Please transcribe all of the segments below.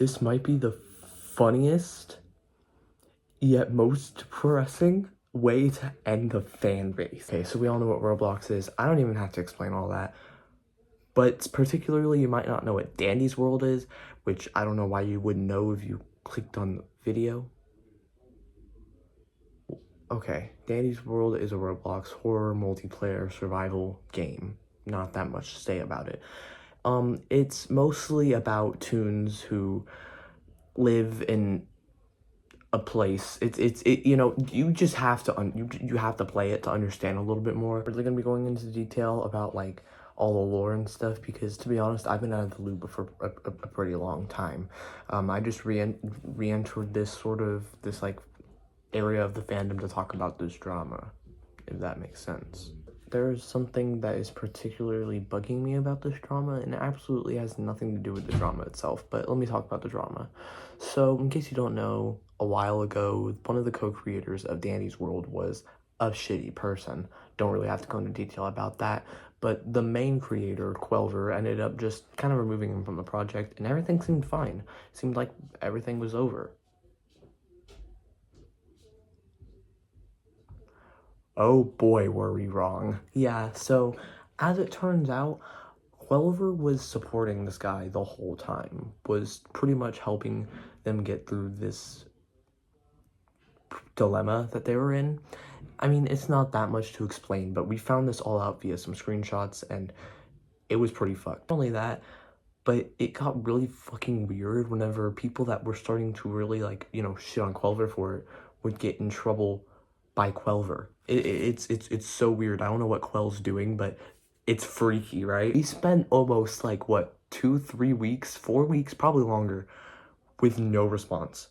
This might be the funniest yet most depressing way to end the fan base. Okay, so we all know what Roblox is. I don't even have to explain all that. But particularly, you might not know what Dandy's World is, which I don't know why you wouldn't know if you clicked on the video. Okay, Dandy's World is a Roblox horror multiplayer survival game. Not that much to say about it. It's mostly about toons who live in a place. You know, you just have to you have to play it to understand a little bit more. We're really gonna be going into detail about like all the lore and stuff, because to be honest, I've been out of the loop for a pretty long time. I just re-entered this like area of the fandom to talk about this drama, if that makes sense. There's something that is particularly bugging me about this drama, and it absolutely has nothing to do with the drama itself, but let me talk about the drama. So, in case you don't know, a while ago, one of the co-creators of Dandy's World was a shitty person. Don't really have to go into detail about that, but the main creator, Quelver, ended up just kind of removing him from the project, and everything seemed fine. It seemed like everything was over. Oh boy, were we wrong. Yeah, so as it turns out, Quelver was supporting this guy the whole time, was pretty much helping them get through this dilemma that they were in. I mean, it's not that much to explain, but we found this all out via some screenshots, and it was pretty fucked. Not only that, but it got really fucking weird whenever people that were starting to really, like, you know, shit on Quelver for it would get in trouble by Quelver. It's so weird. I don't know what Quell's doing, but it's freaky, right? He spent almost like what, 2-3 weeks, 4 weeks, probably longer, with no response.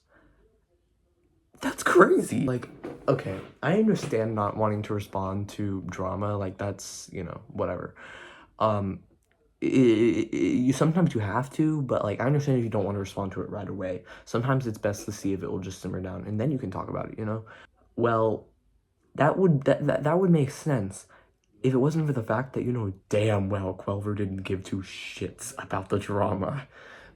That's crazy. Like, okay, I understand not wanting to respond to drama, like that's, you know, whatever. You sometimes you have to, but like I understand if you don't want to respond to it right away. Sometimes it's best to see if it will just simmer down, and then you can talk about it, you know? Well, that would make sense if it wasn't for the fact that you know damn well Quelver didn't give two shits about the drama.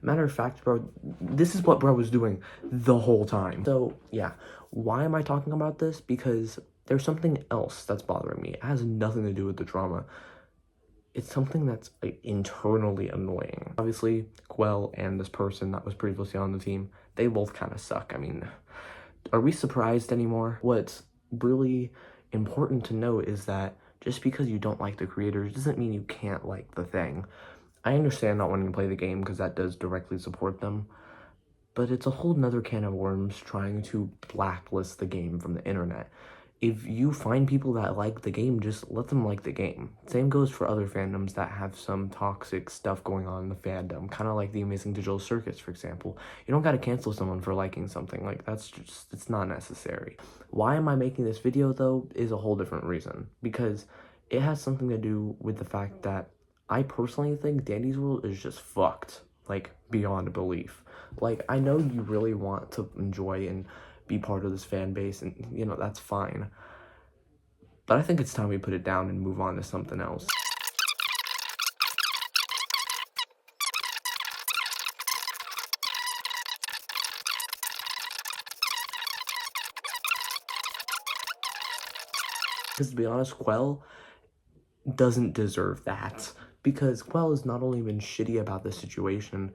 Matter of fact, bro, this is what bro was doing the whole time. So yeah, why am I talking about this? Because there's something else that's bothering me. It has nothing to do with the drama. It's something that's like, internally annoying. Obviously, Quell and this person that was previously on the team, they both kind of suck. I mean, are we surprised anymore? What's really important to know is that just because you don't like the creators doesn't mean you can't like the thing. I understand not wanting to play the game because that does directly support them, but it's a whole nother can of worms trying to blacklist the game from the internet. If you find people that like the game, just let them like the game. Same goes for other fandoms that have some toxic stuff going on in the fandom, kind of like the Amazing Digital Circus, for example. You don't gotta cancel someone for liking something, like that's just, it's not necessary. Why am I making this video though is a whole different reason, because it has something to do with the fact that I personally think Dandy's World is just fucked, like beyond belief. Like, I know you really want to enjoy and be part of this fan base, and you know that's fine, but I think it's time we put it down and move on to something else. Because to be honest, Quell doesn't deserve that, because Quell has not only been shitty about the situation,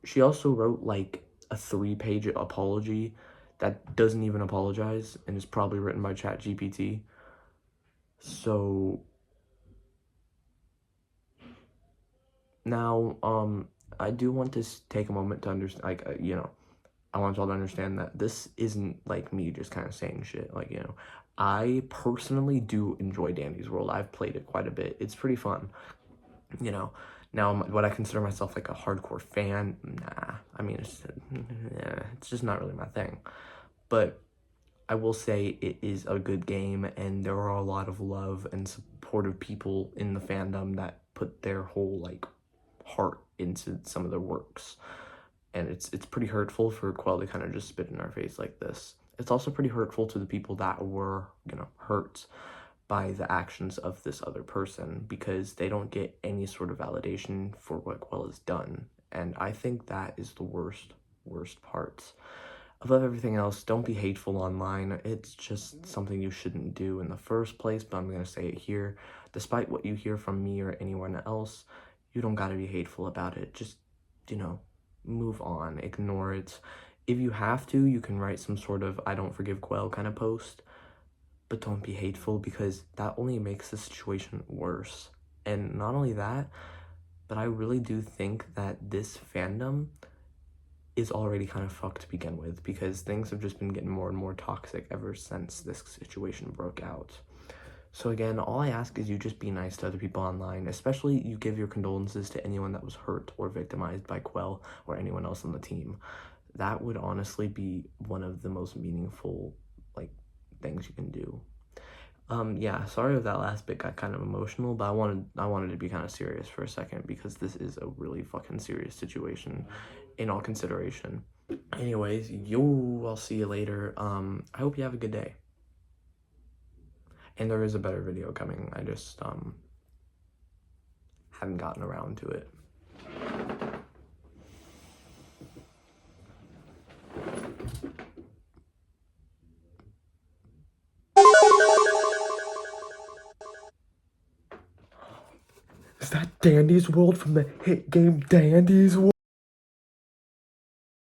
she also wrote like a 3-page apology that doesn't even apologize and is probably written by ChatGPT. So now, I do want to take a moment to understand, like, you know, I want y'all to understand that this isn't like me just kind of saying shit. Like, you know, I personally do enjoy Dandy's World. I've played it quite a bit. It's pretty fun, you know. Now, would I consider myself like a hardcore fan? Nah. I mean, it's just not really my thing. But I will say it is a good game, and there are a lot of love and supportive people in the fandom that put their whole like heart into some of their works. And it's pretty hurtful for Quell to kind of just spit in our face like this. It's also pretty hurtful to the people that were, you know, hurt by the actions of this other person, because they don't get any sort of validation for what Quell has done. And I think that is the worst worst parts. Above everything else, don't be hateful online. It's just something you shouldn't do in the first place, but I'm going to say it here. Despite what you hear from me or anyone else, you don't got to be hateful about it. Just, move on, ignore it. If you have to, you can write some sort of I don't forgive Quell kind of post, but don't be hateful because that only makes the situation worse. And not only that, but I really do think that this fandom is already kind of fucked to begin with because things have just been getting more and more toxic ever since this situation broke out. So again, all I ask is you just be nice to other people online, especially you give your condolences to anyone that was hurt or victimized by Quell or anyone else on the team. That would honestly be one of the most meaningful, things you can do. Yeah, sorry if that last bit got kind of emotional, but I wanted to be kind of serious for a second because this is a really fucking serious situation in all consideration. Anyways, I'll see you later. I hope you have a good day. And there is a better video coming. I just haven't gotten around to it. Is that Dandy's World from the hit game Dandy's World?